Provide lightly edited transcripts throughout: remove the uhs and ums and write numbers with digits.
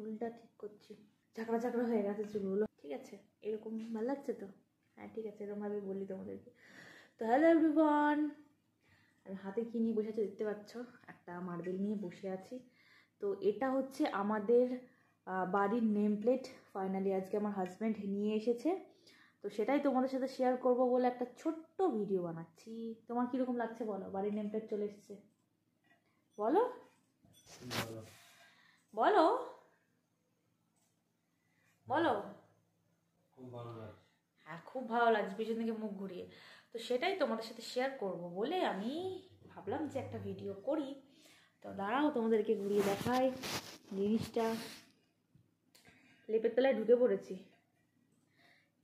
চুলটা ঠিক করছি, ঝাঁকড়া ঝাঁকড়া হয়ে গেছে চুলগুলো। ঠিক আছে, এরকম ভালো লাগছে তো? হ্যাঁ ঠিক আছে, এরকমভাবে বলি তোমাদেরকে। তো হ্যালো এভরিওয়ান, আমি হাতে কী নিয়ে বসে আছি দেখতে পাচ্ছ, একটা মার্বেল নিয়ে বসে আছি। তো এটা হচ্ছে আমাদের বাড়ির নেম প্লেট। ফাইনালি আজকে আমার হাজব্যান্ড নিয়ে এসেছে, তো সেটাই তোমাদের সাথে শেয়ার করব বলে একটা ছোট্ট ভিডিও বানাচ্ছি। তোমার কীরকম লাগছে বলো, বাড়ির নেম প্লেট চলে এসেছে? বলো বলো বলো। হ্যাঁ খুব ভালো লাগছে, পিছন দিকে মুখ ঘুরিয়ে। তো সেটাই তোমাদের সাথে শেয়ার করব বলে আমি ভাবলাম যে একটা ভিডিও করি। তো দাঁড়াও তোমাদেরকে ঘুরিয়ে দেখাই জিনিসটা। লেপের তলায় ঢুকে পড়েছি,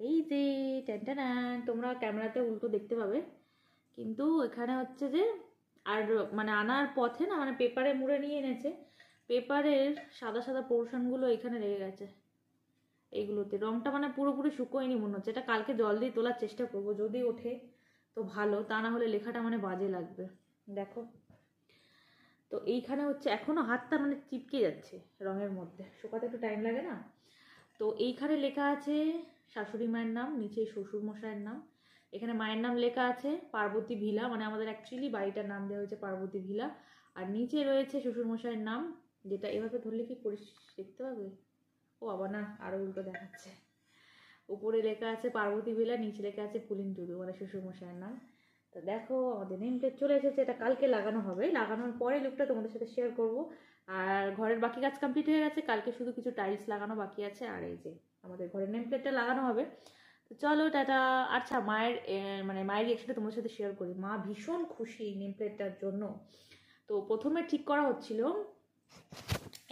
এই যে ট্যান। তোমরা ক্যামেরাতে উল্টো দেখতে পাবে, কিন্তু এখানে হচ্ছে যে আর মানে আনার পথে না, মানে পেপারে মুড়ে নিয়ে এনেছে, পেপারের সাদা সাদা পোর্শনগুলো এখানে লেগে গেছে। এইগুলোতে রংটা মানে পুরোপুরি শুকোয়নি মনে হচ্ছে। এটা কালকে জল দিয়ে তোলার চেষ্টা করবো, যদি ওঠে তো ভালো, তা না হলে লেখাটা মানে বাজে লাগবে। দেখো, তো এইখানে হচ্ছে এখনো হাতটা মানে চিপকে যাচ্ছে রঙের মধ্যে, শুকাতে একটু টাইম লাগে না। তো এইখানে লেখা আছে শাশুড়ি মায়ের নাম, নিচে শ্বশুর মশাইয়ের নাম। এখানে মায়ের নাম লেখা আছে পার্বতী ভিলা, মানে আমাদের অ্যাকচুয়ালি বাড়িটার নাম দেওয়া হয়েছে পার্বতী ভিলা। আর নিচে রয়েছে শ্বশুর মশাইয়ের নাম, যেটা এভাবে ধরলে কি দেখতে পাবে? ও বাবা না, আরও উল্টো দেখাচ্ছে। উপরে লেখা আছে পার্বতী ভিলা, নিচে লেখা আছে পুলিন টুডু, মানে শ্বশুর মশাইয়ের নাম। তো দেখো আমাদের নেম প্লেট চলে এসেছে, এটা কালকে লাগানো হবে। লাগানোর পরে লুকটা তোমাদের সাথে শেয়ার করব। আর ঘরের বাকি কাজ কমপ্লিট হয়ে গেছে, কালকে শুধু কিছু টাইলস লাগানো বাকি আছে। আর এই যে আমাদের ঘরের নেম প্লেটটা লাগানো হবে। তো চলো টাটা। আচ্ছা, মায়ের রিয়াকশনটা তোমাদের সাথে শেয়ার করি। মা ভীষণ খুশি নেম প্লেটটার জন্য। তো প্রথমে ঠিক করা হচ্ছিল,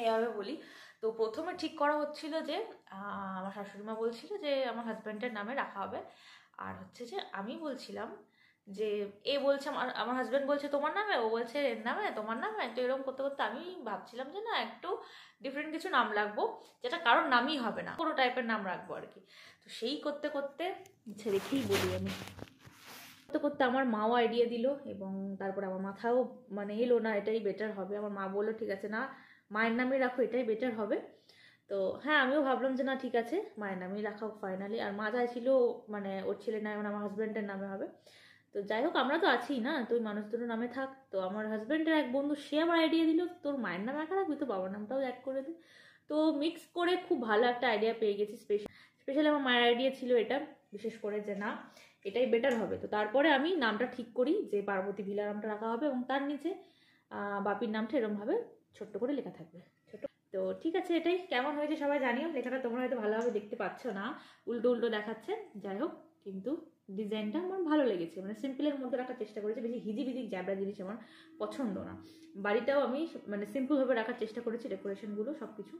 এভাবে বলি, তো প্রথমে ঠিক করা হচ্ছিল যে আমার শাশুড়িমা বলছিল যে আমার হাজব্যান্ডের নামে রাখা হবে। আর হচ্ছে যে আমি বলছিলাম যে এ বলছে আমার হাজব্যান্ড বলছে তোমার নামে, ও বলছে এর নামে, তোমার নামে। তো এরকম করতে করতে আমি ভাবছিলাম যে না, একটু ডিফারেন্ট কিছু নাম রাখবো, যেটা কারোর নামই হবে না, কোনো টাইপের নাম রাখবো আর কি। তো সেই করতে করতে রেখেই বলি আমি, করতে করতে আমার মাও আইডিয়া দিল, এবং তারপরে আমার মাথাও মানে এলো না এটাই বেটার হবে। আমার মা বললো ঠিক আছে, না মায়ের নামে রাখো, এটাই বেটার হবে। তো হ্যাঁ, আমিও ভাবলাম যে না ঠিক আছে, মায়ের নামেই রাখা ফাইনালি। আর মা চাইছিল মানে ওর ছেলের নামে, মানে আমার হাজব্যান্ডের নামে হবে। তো যাই হোক, আমরা তো আছি না, তো ওই মানুষ দুটোর নামে থাক। তো আমার হাজব্যান্ডের এক বন্ধু, সে আমার আইডিয়া দিল তোর মায়ের নাম একা রাখবি, তো বাবার নামটাও অ্যাড করে দিই। তো মিক্স করে খুব ভালো একটা আইডিয়া পেয়ে গেছি। স্পেশালি আমার মায়ের আইডিয়া ছিল এটা, বিশেষ করে যে না এটাই বেটার হবে। তো তারপরে আমি নামটা ঠিক করি যে পার্বতী ভিলা নামটা রাখা হবে, এবং তার নিচে বাপির নামটা এরমভাবে ছোট্ট করে লেখা থাকবে। তো ঠিক আছে, এটাই কেমন হয়েছে সবাই জানিও। লেখাটা তোমরা হয়তো ভালোভাবে দেখতে পাচ্ছ না, উল্টো উল্টো দেখাচ্ছে। যাই হোক, কিন্তু ডিজাইনটা আমার ভালো লেগেছে, মানে সিম্পলের মধ্যে রাখার চেষ্টা করেছি। বেশি হিজিবিজি জ্যাবড়া জিনিস আমার পছন্দ না। বাড়িটাও আমি মানে সিম্পলভাবে রাখার চেষ্টা করেছি, ডেকোরেশনগুলো সব কিছু।